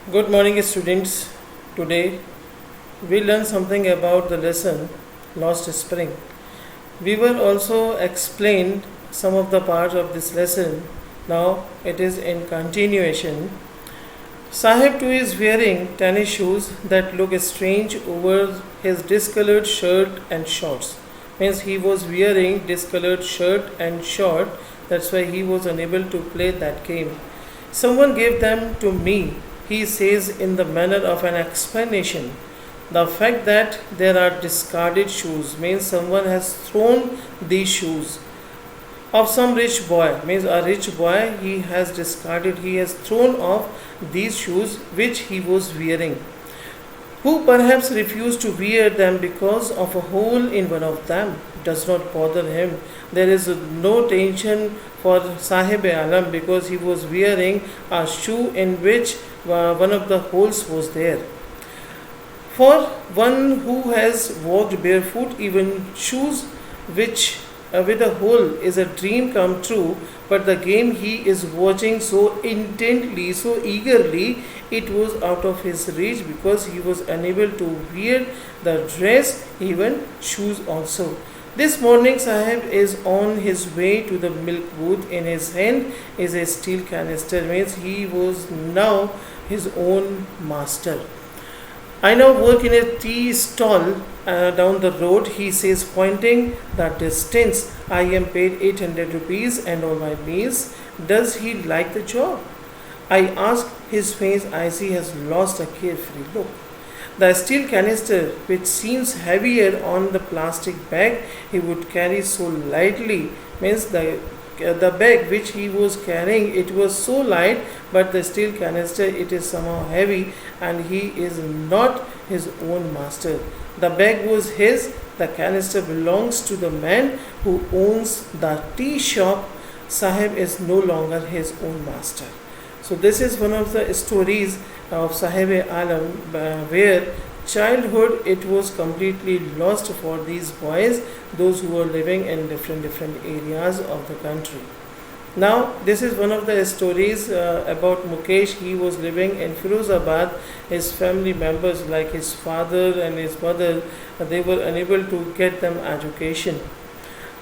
Good morning, students. Today we learn something about the lesson Lost Spring. We were also explained some of the parts of this lesson. Now it is in continuation. Sahib too is wearing tennis shoes that look strange over his discolored shirt and shorts. Means he was wearing discolored shirt and short. That's why he was unable to play that game. Someone gave them to me, he says in the manner of an explanation. The fact that there are discarded shoes means someone has thrown these shoes of some rich boy, means a rich boy, he has thrown off these shoes which he was wearing, who perhaps refused to wear them because of a hole in one of them. Does not bother him. There is no tension for Sahib Alam because he was wearing a shoe in which one of the holes was there. For one who has walked barefoot, even shoes which with a hole is a dream come true. But the game he is watching so intently, so eagerly, it was out of his reach because he was unable to wear the dress, even shoes also. This morning, Sahib is on his way to the milk booth. In his hand is a steel canister, means he was now his own master. I now work in a tea stall down the road, he says, pointing the distance. I am paid 800 rupees and all my meals. Does he like the job? I ask. His face I see has lost a carefree look. The steel canister, which seems heavier on the plastic bag he would carry so lightly, means the bag which he was carrying, it was so light, but the steel canister, it is somehow heavy, and he is not his own master. The bag was his. The canister belongs to the man who owns the tea shop. Sahib is no longer his own master. So this is one of the stories of Sahib Alam, where childhood it was completely lost for these boys, those who were living in different areas of the country. Now this is one of the stories about Mukesh. He was living in Firozabad. His family members like his father and his mother, they were unable to get them education.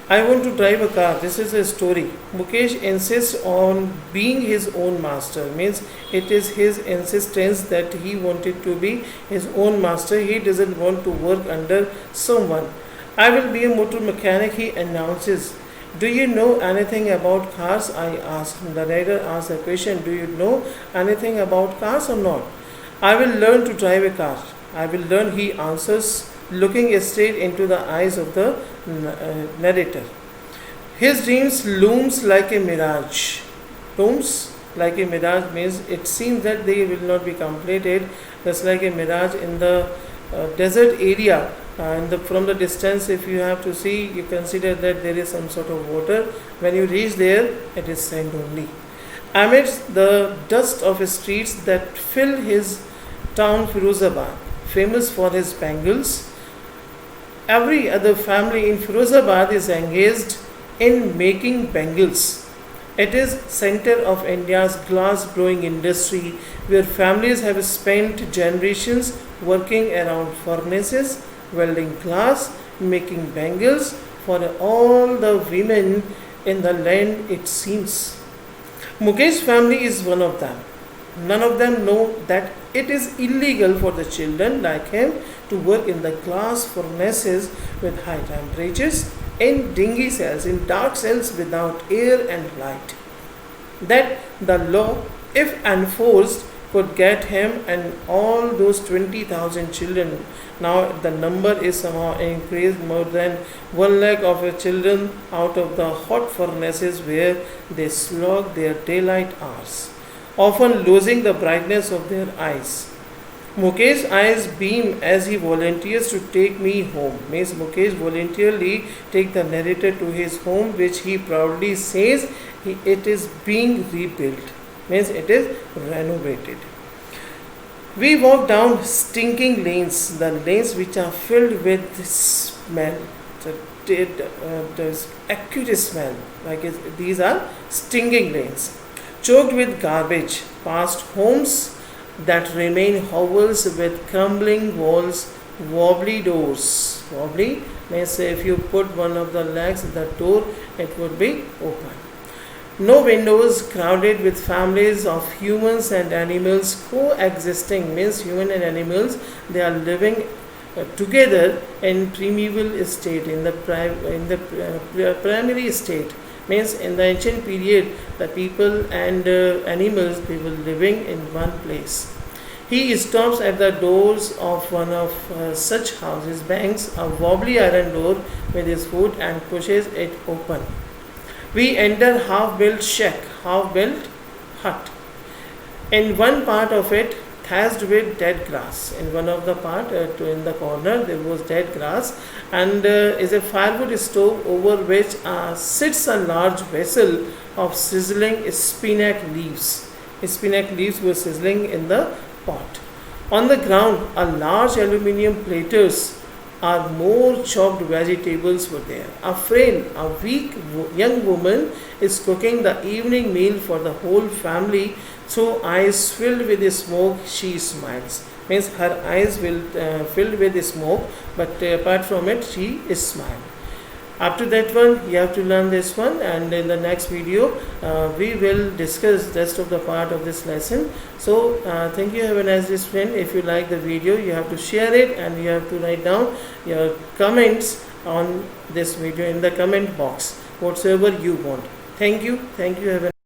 I want to drive a car. This is a story. Mukesh insists on being his own master. Means it is his insistence that he wanted to be his own master. He doesn't want to work under someone. I will be a motor mechanic, he announces. Do you know anything about cars? I ask. The rider asks a question. Do you know anything about cars or not? I will learn to drive a car. I will learn, he answers, looking straight into the eyes of the narrator. His dreams looms like a mirage. Looms like a mirage means it seems that they will not be completed. Just like a mirage in the desert area. From the distance, if you have to see, you consider that there is some sort of water. When you reach there, it is sand only. Amidst the dust of streets that fill his town Firozabad, famous for his bangles, every other family in Firozabad is engaged in making bangles. It is center of India's glass blowing industry, where families have spent generations working around furnaces, welding glass, making bangles for all the women in the land, it seems. Mukesh's family is one of them. None of them know that it is illegal for the children like him to work in the glass furnaces with high temperatures, in dingy cells, in dark cells without air and light. That the law, if enforced, could get him and all those 20,000 children. Now the number is somehow increased, more than 1 lakh of children out of the hot furnaces where they slog their daylight hours, often losing the brightness of their eyes. Mukesh's eyes beam as he volunteers to take me home. Means Mukesh voluntarily take the narrator to his home, which he proudly says it is being rebuilt. Means it is renovated. We walk down stinking lanes, the lanes which are filled with smell, the acute smell, these are stinging lanes, choked with garbage, past homes that remain hovels with crumbling walls, wobbly doors. Wobbly means if you put one of the legs in the door, it would be open. No windows, crowded with families of humans and animals coexisting, means human and animals, they are living together in primeval state, in the primary state, means in the ancient period the people and animals, they were living in one place. He stops at the doors of one of such houses, bangs a wobbly iron door with his foot and pushes it open. We enter half-built shack, half-built hut. In one part of it, thatched with dead grass. In one of the part, in the corner, there was dead grass, and is a firewood stove over which sits a large vessel of sizzling spinach leaves. Spinach leaves were sizzling in the pot. On the ground, a large aluminium platters are more chopped vegetables were there. A frail, a weak young woman is cooking the evening meal for the whole family. Through eyes filled with smoke, she smiles. Means her eyes will filled with smoke, but apart from it, she is smiling. After that one, you have to learn this one, and in the next video, we will discuss rest of the part of this lesson. So, thank you. Have a nice day, friend. If you like the video, you have to share it, and you have to write down your comments on this video in the comment box, whatsoever you want. Thank you. Thank you. Have a